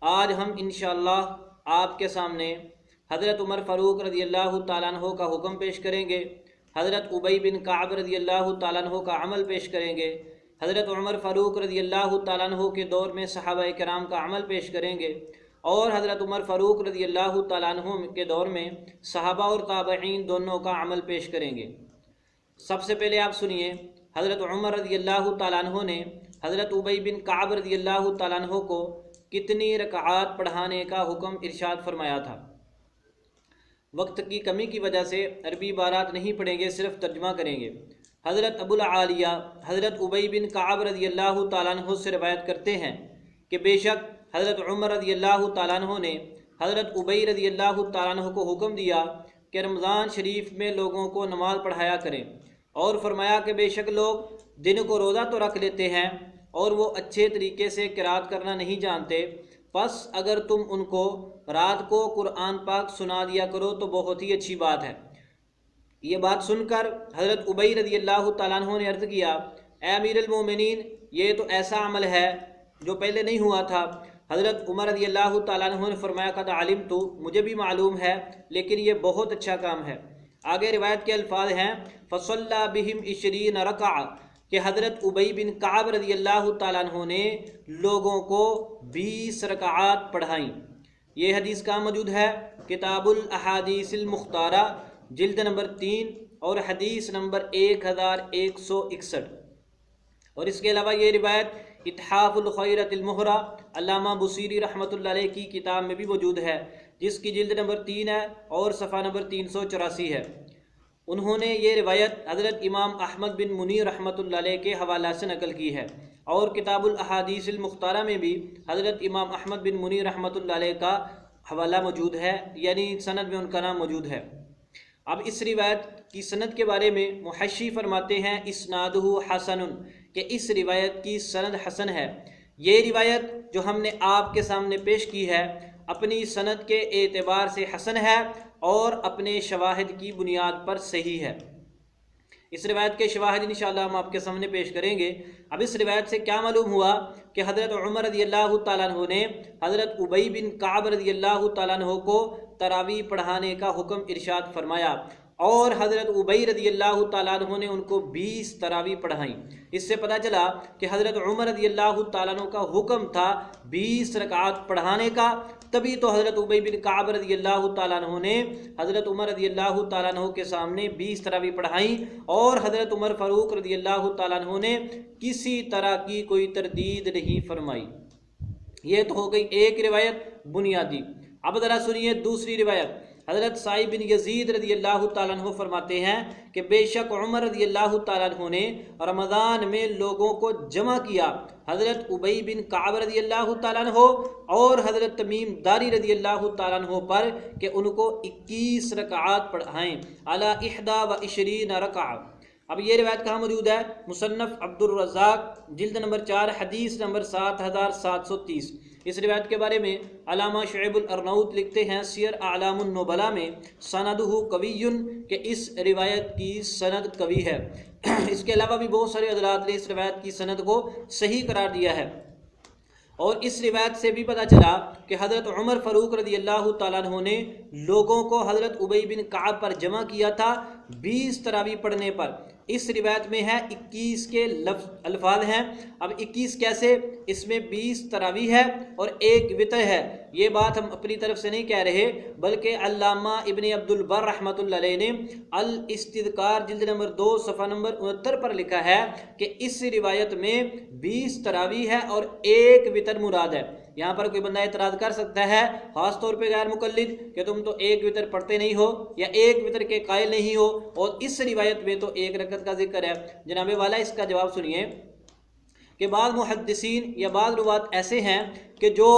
آج ہم انشاءاللہ آپ کے سامنے حضرت عمر فاروق رضی اللہ تعالیٰ عنہ کا حکم پیش کریں گے، حضرت ابی بن کعب رضی اللہ تعالیٰ عنہ کا عمل پیش کریں گے، حضرت عمر فاروق رضی اللہ تعالیٰ عنہ کے دور میں صحابہ کرام کا عمل پیش کریں گے، اور حضرت عمر فاروق رضی اللہ تعالیٰ عنہ کے دور میں صحابہ اور تابعین دونوں کا عمل پیش کریں گے۔ سب سے پہلے آپ سنیے، حضرت عمر رضی اللہ تعالیٰ عنہ نے حضرت ابی بن کعب رضی اللہ تعالیٰ عنہ کو کتنی رکعات پڑھانے کا حکم ارشاد فرمایا تھا۔ وقت کی کمی کی وجہ سے عربی عبارات نہیں پڑھیں گے، صرف ترجمہ کریں گے۔ حضرت ابو العالیہ حضرت ابی بن کعب رضی اللہ تعالیٰ عنہ سے روایت کرتے ہیں کہ بے شک حضرت عمر رضی اللہ تعالیٰ عنہ نے حضرت ابی رضی اللہ تعالیٰ عنہ کو حکم دیا کہ رمضان شریف میں لوگوں کو نماز پڑھایا کریں، اور فرمایا کہ بے شک لوگ دن کو روزہ تو رکھ لیتے ہیں اور وہ اچھے طریقے سے قرات کرنا نہیں جانتے، پس اگر تم ان کو رات کو قرآن پاک سنا دیا کرو تو بہت ہی اچھی بات ہے۔ یہ بات سن کر حضرت ابی رضی اللہ تعالیٰ عنہ نے عرض کیا، اے امیر المومنین، یہ تو ایسا عمل ہے جو پہلے نہیں ہوا تھا۔ حضرت عمر رضی اللہ تعالیٰ عنہ نے فرمایا قد علمت، مجھے بھی معلوم ہے، لیکن یہ بہت اچھا کام ہے۔ آگے روایت کے الفاظ ہیں فصلی بہم 20 رکعہ، کہ حضرت ابی بن کعب رضی اللہ تعالیٰ عنہ نے لوگوں کو 20 رکعات پڑھائیں۔ یہ حدیث کہاں موجود ہے؟ کتاب الاحادیث المختارہ جلد نمبر 3 اور حدیث نمبر 1161۔ اور اس کے علاوہ یہ روایت اتحاف الخیرۃ المہرہ علامہ بصیری رحمۃ اللہ علیہ کی کتاب میں بھی موجود ہے، جس کی جلد نمبر 3 ہے اور صفحہ نمبر 384 ہے۔ انہوں نے یہ روایت حضرت امام احمد بن منیر رحمۃ اللہ علیہ کے حوالہ سے نقل کی ہے، اور کتاب الاحادیث المختارہ میں بھی حضرت امام احمد بن منیر رحمۃ اللہ علیہ کا حوالہ موجود ہے، یعنی سند میں ان کا نام موجود ہے۔ اب اس روایت کی سند کے بارے میں محشی فرماتے ہیں اسنادہ حسن، کہ اس روایت کی سند حسن ہے۔ یہ روایت جو ہم نے آپ کے سامنے پیش کی ہے اپنی سند کے اعتبار سے حسن ہے اور اپنے شواہد کی بنیاد پر صحیح ہے۔ اس روایت کے شواہد انشاءاللہ ہم آپ کے سامنے پیش کریں گے۔ اب اس روایت سے کیا معلوم ہوا کہ حضرت عمر رضی اللہ تعالیٰ عنہ نے حضرت ابی بن کعب رضی اللہ تعالیٰ عنہ کو تراویح پڑھانے کا حکم ارشاد فرمایا، اور حضرت ابی رضی اللہ تعالیٰ عنہ نے ان کو 20 تراویح پڑھائیں۔ اس سے پتہ چلا کہ حضرت عمر رضی اللہ تعالیٰ عنہ کا حکم تھا 20 رکعات پڑھانے کا، تبھی تو حضرت ابی بن کعب رضی اللہ تعالیٰ عنہ نے حضرت عمر رضی اللہ تعالیٰ عنہ کے سامنے 20 تراویح پڑھائیں، اور حضرت عمر فاروق رضی اللہ تعالیٰ عنہ نے کسی طرح کی کوئی تردید نہیں فرمائی۔ یہ تو ہو گئی ایک روایت بنیادی۔ اب ذرا سنیے دوسری روایت۔ حضرت سعید بن یزید رضی اللہ تعالیٰ عنہ فرماتے ہیں کہ بے شک عمر رضی اللہ تعالیٰ عنہ نے رمضان میں لوگوں کو جمع کیا، حضرت ابی بن کعب رضی اللہ تعالیٰ عنہ اور حضرت تمیم داری رضی اللہ تعالیٰ عنہ پر کہ ان کو 21 رکعات پڑھائیں، علی 21 رکعہ۔ اب یہ روایت کہاں موجود ہے؟ مصنف عبد الرزاق جلد نمبر 4 حدیث نمبر 7730۔ اس روایت کے بارے میں علامہ شعیب الارناؤط لکھتے ہیں سیر اعلام النبلاء میں سندہ قوی، کہ اس روایت کی سند قوی ہے۔ اس کے علاوہ بھی بہت سارے حضرات نے اس روایت کی سند کو صحیح قرار دیا ہے، اور اس روایت سے بھی پتہ چلا کہ حضرت عمر فاروق رضی اللہ تعالیٰ عنہ نے لوگوں کو حضرت ابی بن کعب پر جمع کیا تھا 20 تراویح پڑھنے پر۔ اس روایت میں ہے 21 کے الفاظ ہیں۔ اب 21 کیسے؟ اس میں 20 تراویح ہے اور ایک وتر ہے۔ یہ بات ہم اپنی طرف سے نہیں کہہ رہے، بلکہ علامہ ابن عبد البر رحمۃ اللہ علیہ نے الاستذکار جلد نمبر 2 صفحہ نمبر 69 پر لکھا ہے کہ اس روایت میں 20 تراویح ہے اور ایک وتر مراد ہے۔ یہاں پر کوئی بندہ اعتراض کر سکتا ہے، خاص طور پہ غیر مقلد، کہ تم تو ایک وتر پڑھتے نہیں ہو یا ایک وتر کے قائل نہیں ہو، اور اس روایت میں تو ایک رکعت کا ذکر ہے۔ جناب والا اس کا جواب سنیے کہ بعض محدثین یا بعض روات ایسے ہیں کہ جو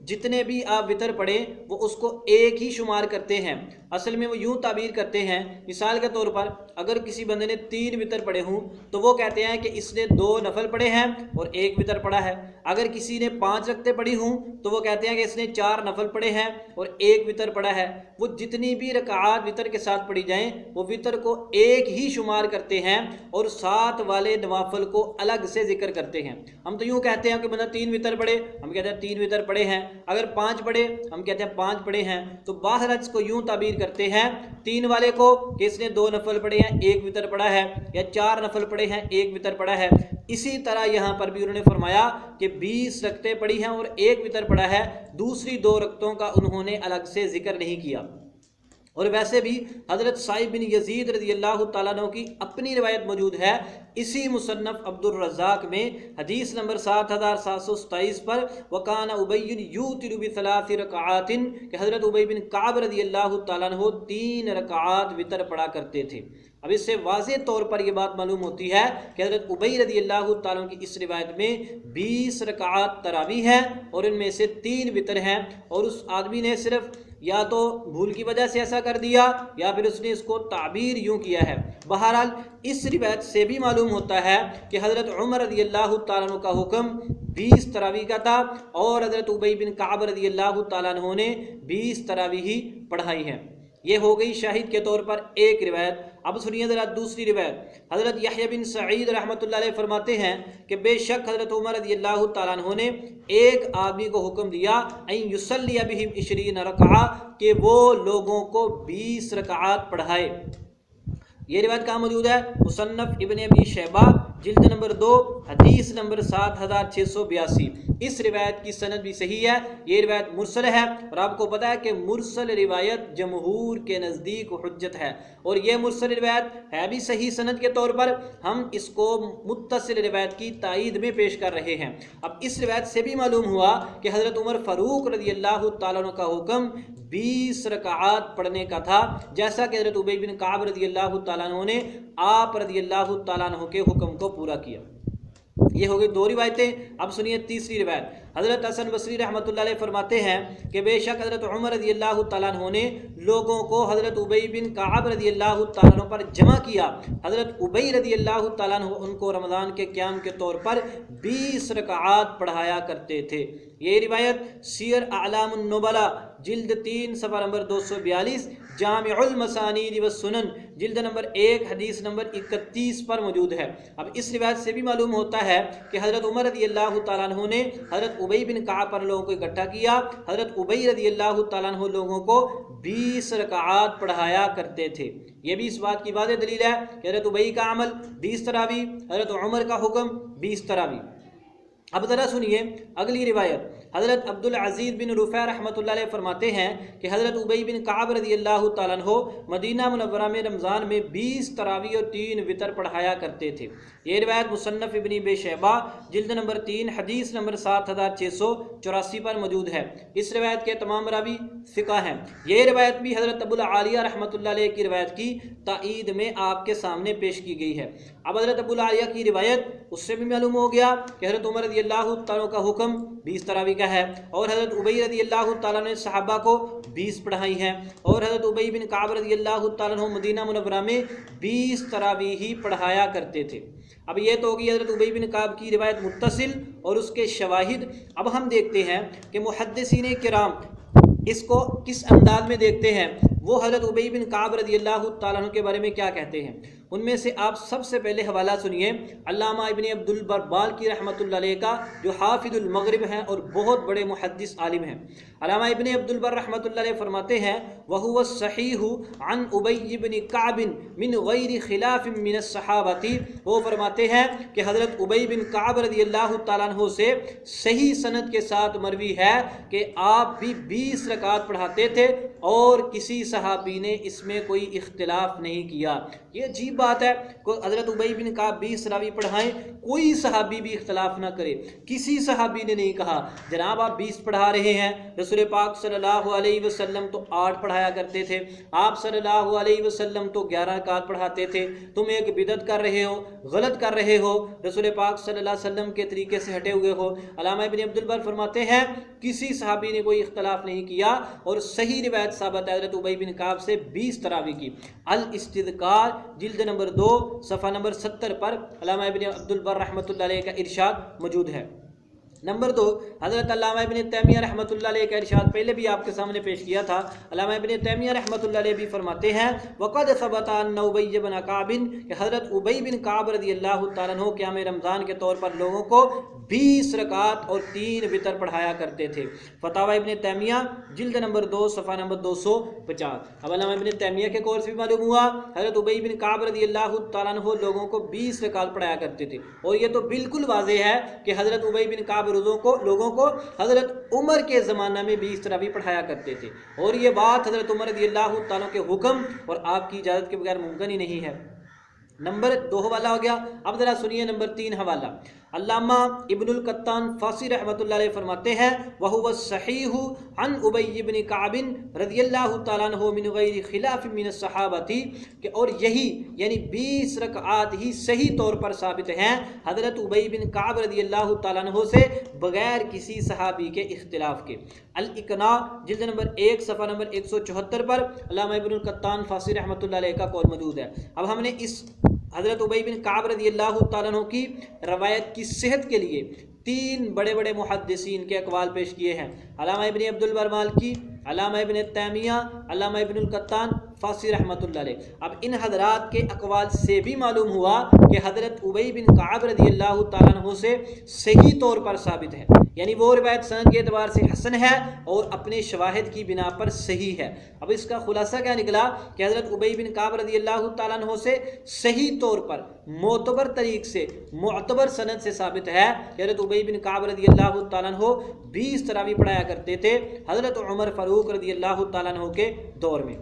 جتنے بھی آپ وتر پڑھیں وہ اس کو ایک ہی شمار کرتے ہیں۔ اصل میں وہ یوں تعبیر کرتے ہیں، مثال کے طور پر اگر کسی بندے نے 3 وطر پڑھے ہوں تو وہ کہتے ہیں کہ اس نے 2 نفل پڑھے ہیں اور 1 وطر پڑھا ہے۔ اگر کسی نے 5 رکعتیں پڑھی ہوں تو وہ کہتے ہیں کہ اس نے 4 نفل پڑھے ہیں اور 1 وطر پڑھا ہے۔ وہ جتنی بھی رکعات وطر کے ساتھ پڑھی جائیں وہ وطر کو ایک ہی شمار کرتے ہیں اور ساتھ والے نوافل کو الگ سے ذکر کرتے ہیں۔ ہم تو یوں کہتے ہیں کہ بندہ 3 وطر پڑھے، ہم کہتے ہیں 3 وطر پڑھے ہیں، اگر 5 پڑھے ہم کہتے ہیں 5 پڑھے ہیں۔ تو باہر اس کو یوں تعبیر کرتے ہیں 3 والے کو کہ اس نے 2 نفل پڑھے ہیں 1 وطر پڑھا ہے، یا 4 نفل پڑھے ہیں 1 وطر پڑھا ہے۔ اسی طرح یہاں پر بھی انہوں نے فرمایا کہ 20 رکعتیں پڑھی ہیں اور 1 وطر پڑھا ہے، دوسری 2 رکعتوں کا انہوں نے الگ سے ذکر نہیں کیا۔ اور ویسے بھی حضرت سعید بن یزید رضی اللہ تعالیٰ عنہ کی اپنی روایت موجود ہے اسی مصنف عبد الرزاق میں حدیث نمبر 7727 پر، وکان ابی یوتر بثلاث رکعات، کہ حضرت ابی بن کعب رضی اللہ تعالیٰ عنہ 3 رکعات وطر پڑھا کرتے تھے۔ اب اس سے واضح طور پر یہ بات معلوم ہوتی ہے کہ حضرت ابی رضی اللہ تعالیٰ عنہ کی اس روایت میں 20 رکعات تراویح ہے اور ان میں سے 3 وطر ہیں، اور اس آدمی نے صرف یا تو بھول کی وجہ سے ایسا کر دیا یا پھر اس نے اس کو تعبیر یوں کیا ہے۔ بہرحال اس روایت سے بھی معلوم ہوتا ہے کہ حضرت عمر رضی اللہ تعالیٰ عنہ کا حکم 20 تراویح کا تھا اور حضرت ابی بن کعب رضی اللہ تعالیٰ عنہ نے 20 تراویح پڑھائی ہیں۔ یہ ہو گئی شاہد کے طور پر ایک روایت۔ اب سنیے ذرا دوسری روایت۔ حضرت یحییٰ بن سعید رحمۃ اللہ علیہ فرماتے ہیں کہ بے شک حضرت عمر رضی اللہ تعالیٰ عنہ نے ایک آدمی کو حکم دیا ان یصلی بہم 20 رکعہ، کہ وہ لوگوں کو 20 رکعات پڑھائے۔ یہ روایت کہاں موجود ہے؟ مصنف ابن ابی شیبہ جلد نمبر 2 حدیث نمبر 7682۔ اس روایت کی سند بھی صحیح ہے، یہ روایت مرسل ہے، اور آپ کو پتا ہے کہ مرسل روایت جمہور کے نزدیک حجت ہے، اور یہ مرسل روایت ہے بھی صحیح سند کے طور پر، ہم اس کو متصل روایت کی تائید میں پیش کر رہے ہیں۔ اب اس روایت سے بھی معلوم ہوا کہ حضرت عمر فاروق رضی اللہ تعالیٰ عنہ کا حکم 20 رکعات پڑھنے کا تھا، جیسا کہ حضرت ابی بن کعب رضی اللہ تعالیٰ عنہ نے آپ رضی اللہ تعالیٰ عنہ کے حکم کو پورا کیا۔ یہ ہو گئی 2 روایتیں۔ اب سنیے تیسری روایت۔ حضرت حسن بصری رحمۃ اللہ علیہ فرماتے ہیں کہ بے شک حضرت عمر رضی اللہ تعالیٰ عنہ نے لوگوں کو حضرت ابی بن کعب رضی اللہ تعالیٰ عنہ پر جمع کیا۔ حضرت ابی رضی اللہ تعالیٰ عنہ ان کو رمضان کے قیام کے طور پر 20 رکعات پڑھایا کرتے تھے۔ یہ روایت سیر اعلام النبلاء جلد 3 صفحہ نمبر 242، جامع المسانید والسنن جلد نمبر 1 حدیث نمبر 31 پر موجود ہے۔ اب اس روایت سے بھی معلوم ہوتا ہے کہ حضرت عمر رضی اللہ تعالیٰ عنہ نے حضرت ابی بن کعب پر لوگوں کو اکٹھا کیا، حضرت ابی رضی اللہ تعالیٰ عنہ لوگوں کو 20 رکعات پڑھایا کرتے تھے۔ یہ بھی اس بات کی واضح دلیل ہے کہ حضرت ابی کا عمل 20 تراویح، حضرت عمر کا حکم 20 تراویح۔ اب ذرا سنیے اگلی روایت۔ حضرت عبد العزیز بن رفیع رحمۃ اللہ علیہ فرماتے ہیں کہ حضرت ابی بن کعب رضی اللہ تعالیٰ عنہ مدینہ منورہ میں رمضان میں 20 تراویح اور 3 وطر پڑھایا کرتے تھے۔ یہ روایت مصنف ابن ابی شیبہ جلد نمبر 3 حدیث نمبر 7684 پر موجود ہے۔ اس روایت کے تمام راوی ثقہ ہیں۔ یہ روایت بھی حضرت ابو العالیہ رحمۃ اللہ علیہ کی روایت کی تائید میں آپ کے سامنے پیش کی گئی ہے۔ اب حضرت ابو العالیہ کی روایت اس سے بھی معلوم ہو گیا کہ حضرت عمر رضی اللہ تعالیٰ کا حکم 20 تراویح کا ہے، اور حضرت ابی رضی اللہ تعالیٰ نے صحابہ کو 20 پڑھائی ہیں، اور حضرت ابی بن کعب رضی اللہ تعالیٰ مدینہ منورہ میں 20 تراویح ہی پڑھایا کرتے تھے۔ اب یہ تو ہوگی حضرت ابی بن کعب کی روایت متصل اور اس کے شواہد۔ اب ہم دیکھتے ہیں کہ محدثین کرام اس کو کس انداز میں دیکھتے ہیں، وہ حضرت ابی بن کعب رضی اللہ تعالیٰ عنہ کے بارے میں کیا کہتے ہیں۔ ان میں سے آپ سب سے پہلے حوالہ سنیے علامہ ابن عبد البر بالکی رحمۃ اللہ علیہ کا، جو حافظ المغرب ہیں اور بہت بڑے محدث عالم ہیں۔ علامہ ابن عبد البر رحمۃ اللہ علیہ فرماتے ہیں وَهُوَ الصَّحِيحُ عَنْ أُبَيِّ بْنِ كَعْبٍ مِنْ غَيْرِ خِلَافٍ مِنَ الصَّحَابَةِ، وہ فرماتے ہیں کہ حضرت ابی بن کعب رضی اللہ تعالیٰ عنہ سے صحیح سند کے ساتھ مروی ہے کہ آپ بھی 20 رکعات پڑھاتے تھے اور کسی صحابی نے اس میں کوئی اختلاف نہیں کیا۔ یہ عجیب بات ہے کہ حضرت ابی بن کعب 20 تراویح پڑھائیں، کوئی صحابی بھی اختلاف نہ کرے، کسی صحابی نے نہیں کہا جناب آپ 20 پڑھا رہے ہیں، رسول پاک صلی اللہ علیہ وسلم تو 8 پڑھایا کرتے تھے، آپ صلی اللہ علیہ وسلم تو 11 رکعت پڑھاتے تھے، تم ایک بدعت کر رہے ہو، غلط کر رہے ہو، رسول پاک صلی اللہ علیہ وسلم کے طریقے سے ہٹے ہوئے ہو۔ علامہ ابن عبد البر فرماتے ہیں کسی صحابی نے کوئی اختلاف نہیں کیا اور صحیح روایت ثابت ہے حضرت ابی بن کعب سے 20 تراویح کی۔ الاستذکار جلد نمبر 2 صفحہ نمبر 70 پر علامہ ابن عبد البر رحمۃ اللہ علیہ کا ارشاد موجود ہے۔ نمبر 2 حضرت علامہ ابن تیمیہ رحمۃ اللہ علیہ کا ارشاد پہلے بھی آپ کے سامنے پیش کیا تھا۔ علامہ ابن تیمیہ رحمۃ اللہ علیہ بھی فرماتے ہیں وقد ثبت ان ابی بن کعب کہ حضرت ابی بن کعب رضی اللہ تعالیٰ عنہ قیام رمضان کے طور پر لوگوں کو 20 رکعت اور 3 وتر پڑھایا کرتے تھے۔ فتاوی ابن تیمیہ جلد نمبر 2 صفحہ نمبر 250۔ اب علامہ ابن تیمیہ کے قول سے بھی معلوم ہوا حضرت ابی بن کعب رضی اللہ تعالیٰ عنہ لوگوں کو 20 رکعت پڑھایا کرتے تھے، اور یہ تو بالکل واضح ہے کہ حضرت ابی بن کعب لوگوں کو حضرت عمر کے زمانہ میں 20 تراویح پڑھایا کرتے تھے، اور یہ بات حضرت عمر رضی اللہ تعالیٰ کے حکم اور آپ کی اجازت کے بغیر ممکن ہی نہیں ہے۔ نمبر 2 حوالہ ہو گیا، اب ذرا سنیے نمبر 3 حوالہ۔ علامہ ابن القطان فاسی رحمۃ اللہ علیہ فرماتے ہیں وَهُوَ الصَّحِيحُ عن ابی بن کعب رضی اللہ تعالیٰ عنہ من غیر خلاف من الصحابة، کہ اور یہی یعنی 20 رکعات ہی صحیح طور پر ثابت ہیں حضرت ابی بن کعب رضی اللہ تعالیٰ عنہ سے بغیر کسی صحابی کے اختلاف کے۔ الاقناع جلد نمبر 1 صفحہ نمبر 174 پر علامہ ابن القطان فاسی رحمۃ اللہ علیہ کا قول موجود ہے۔ اب ہم نے اس حضرت ابی بن کعب رضی اللہ تعالیٰ عنہ کی روایت کی صحت کے لیے 3 بڑے بڑے محدثین کے اقوال پیش کیے ہیں، علامہ ابن عبد البر مالکی، علامہ ابن تیمیہ، علامہ ابن القطان فاسی رحمۃ اللہ علیہ۔ اب ان حضرات کے اقوال سے بھی معلوم ہوا کہ حضرت ابی بن کعب رضی اللہ تعالیٰ عنہ سے صحیح طور پر ثابت ہے، یعنی وہ روایت سند کے اعتبار سے حسن ہے اور اپنے شواہد کی بنا پر صحیح ہے۔ اب اس کا خلاصہ کیا نکلا کہ حضرت ابی بن کعب رضی اللہ تعالیٰ عنہ سے صحیح طور پر معتبر طریق سے معتبر سند سے ثابت ہے کہ حضرت ابی بن کعب رضی اللہ تعالیٰ عنہ 20 تراویح پڑھایا کرتے تھے حضرت عمر فاروق رضی اللہ تعالیٰ عنہ کے دور میں۔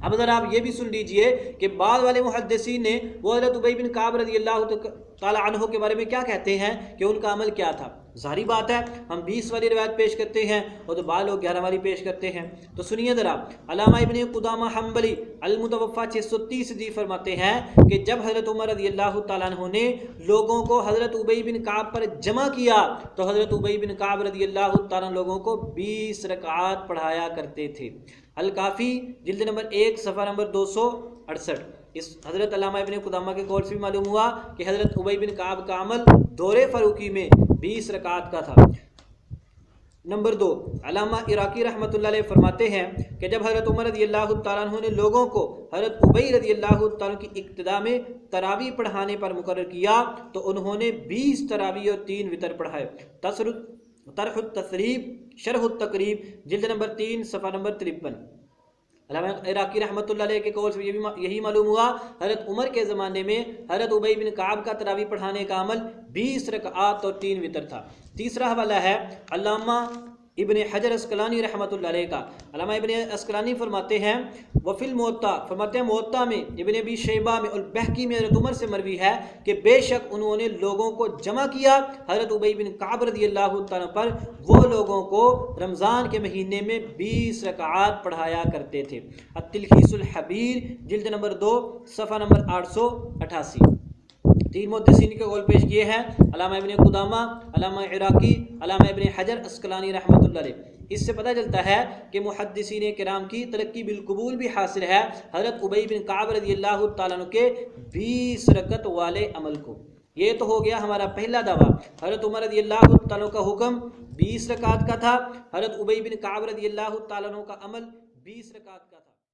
اب ذرا آپ یہ بھی سن لیجئے کہ بعض والے محدثین نے وہ حضرت ابی بن کعب رضی اللہ تعالیٰ عنہ کے بارے میں کیا کہتے ہیں کہ ان کا عمل کیا تھا۔ ظاہری بات ہے ہم 20 والی روایت پیش کرتے ہیں اور تو بعض لوگ 11 والی پیش کرتے ہیں، تو سنیے ذرا۔ علامہ ابن قدامہ حنبلی المتوفیٰ 630 فرماتے ہیں کہ جب حضرت عمر رضی اللہ تعالیٰ عنہ نے لوگوں کو حضرت ابی بن کعب پر جمع کیا تو حضرت ابی بن کعب رضی اللہ تعالیٰ لوگوں کو 20 رکعات پڑھایا کرتے تھے۔ الکافی جلد نمبر 1 صفحہ نمبر 268۔ اس حضرت علامہ ابن قدامہ کے قول سے بھی معلوم ہوا کہ حضرت ابی بن کعب کا عمل دور فاروقی میں 20 رکعات کا تھا۔ نمبر 2 علامہ عراقی رحمۃ اللہ علیہ فرماتے ہیں کہ جب حضرت عمر رضی اللہ تعالیٰ عنہ نے لوگوں کو حضرت ابی رضی اللہ تعالیٰ کی اقتداء میں تراویح پڑھانے پر مقرر کیا تو انہوں نے 20 تراویح اور 3 وتر پڑھائے۔ طرح التصریب شرح التقریب جلد نمبر 3 صفحہ نمبر 53۔ علامہ عراقی رحمۃ اللہ علیہ کے قول سے یہی معلوم ہوا حضرت عمر کے زمانے میں حضرت ابی بن کعب کا تراویح پڑھانے کا عمل 20 رکعات اور 3 وتر تھا۔ تیسرا حوالہ ہے علامہ ابن حجر اسقلانی رحمۃ اللہ علیہ کا۔ علامہ ابن اسقلانی فرماتے ہیں وفی الموطا، فرماتے ہیں موطا میں، ابن ابی شیبہ میں، البحقی میں حضرت عمر سے مروی ہے کہ بے شک انہوں نے لوگوں کو جمع کیا حضرت ابی بن کعب رضی اللہ تعالیٰ پر، وہ لوگوں کو رمضان کے مہینے میں 20 رکعات پڑھایا کرتے تھے۔ التلخیص الحبیر جلد نمبر 2 صفحہ نمبر 888۔ 3 محدثین کے قول پیش کیے ہیں، علامہ ابن قدامہ، علامہ عراقی، علامہ ابن حجر اسقلانی رحمۃ اللہ علیہ۔ اس سے پتہ چلتا ہے کہ محدثین کرام کی ترقی بالقبول بھی حاصل ہے حضرت ابی بن کعب رضی اللہ تعالیٰ عنہ کے 20 رکعت والے عمل کو۔ یہ تو ہو گیا ہمارا پہلا دعویٰ، حضرت عمر رضی اللہ تعالیٰ کا حکم 20 رکعت کا تھا، حضرت ابی بن کعب رضی اللہ تعالیٰ کا عمل 20 رکعت کا تھا۔